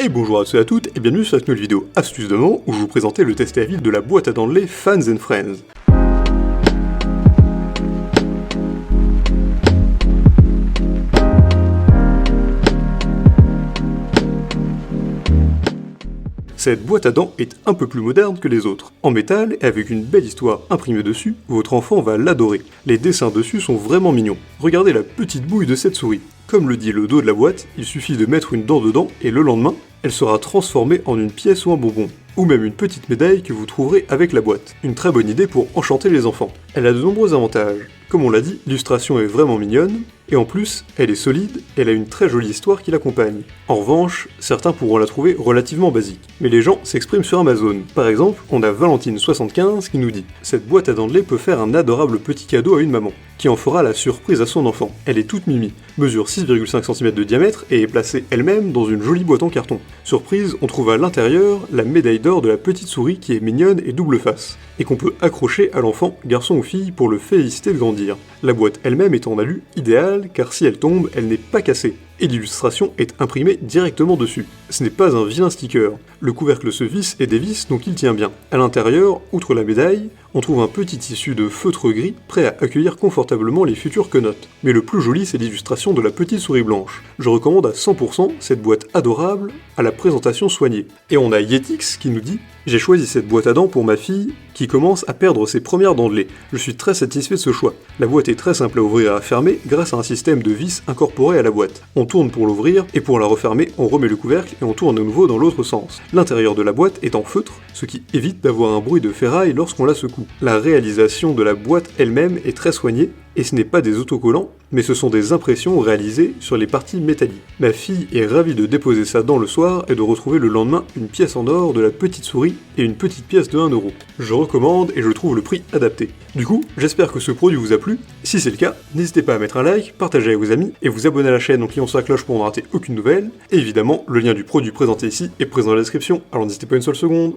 Et bonjour à tous et à toutes, et bienvenue sur cette nouvelle vidéo astuce de moment où je vous présentais le test à vide de la boîte à dents de lait Fans & Friends. Cette boîte à dents est un peu plus moderne que les autres. En métal et avec une belle histoire imprimée dessus, votre enfant va l'adorer. Les dessins dessus sont vraiment mignons. Regardez la petite bouille de cette souris. Comme le dit le dos de la boîte, il suffit de mettre une dent dedans et le lendemain, elle sera transformée en une pièce ou un bonbon. Ou même une petite médaille que vous trouverez avec la boîte. Une très bonne idée pour enchanter les enfants. Elle a de nombreux avantages. Comme on l'a dit, l'illustration est vraiment mignonne, et en plus, elle est solide, et elle a une très jolie histoire qui l'accompagne. En revanche, certains pourront la trouver relativement basique. Mais les gens s'expriment sur Amazon. Par exemple, on a Valentine75 qui nous dit « Cette boîte à dents de lait peut faire un adorable petit cadeau à une maman, qui en fera la surprise à son enfant. Elle est toute mimi, mesure 6,5 cm de diamètre et est placée elle-même dans une jolie boîte en carton. Surprise, on trouve à l'intérieur la médaille d'or de la petite souris qui est mignonne et double face, et qu'on peut accrocher à l'enfant, garçon ou fille, pour le féliciter de grandir. La boîte elle-même est en alu idéal, car si elle tombe, elle n'est pas cassée, et l'illustration est imprimée directement dessus. Ce n'est pas un vilain sticker. Le couvercle se visse et dévisse, donc il tient bien. À l'intérieur, outre la médaille, on trouve un petit tissu de feutre gris prêt à accueillir confortablement les futures quenottes. Mais le plus joli, c'est l'illustration de la petite souris blanche. Je recommande à 100% cette boîte adorable à la présentation soignée. Et on a Yetix qui nous dit « J'ai choisi cette boîte à dents pour ma fille qui commence à perdre ses premières dents de lait. Je suis très satisfait de ce choix. La boîte est très simple à ouvrir et à fermer grâce à un système de vis incorporé à la boîte. On tourne pour l'ouvrir et pour la refermer, on remet le couvercle et on tourne de nouveau dans l'autre sens. L'intérieur de la boîte est en feutre, ce qui évite d'avoir un bruit de ferraille lorsqu'on la secoue. La réalisation de la boîte elle-même est très soignée, et ce n'est pas des autocollants, mais ce sont des impressions réalisées sur les parties métalliques. Ma fille est ravie de déposer sa dent le soir et de retrouver le lendemain une pièce en or de la petite souris et une petite pièce de 1€. Je recommande et je trouve le prix adapté. Du coup, j'espère que ce produit vous a plu. Si c'est le cas, n'hésitez pas à mettre un like, partager avec vos amis et vous abonner à la chaîne en cliquant sur la cloche pour ne rater aucune nouvelle. Et évidemment, le lien du produit présenté ici est présent dans la description, alors n'hésitez pas une seule seconde.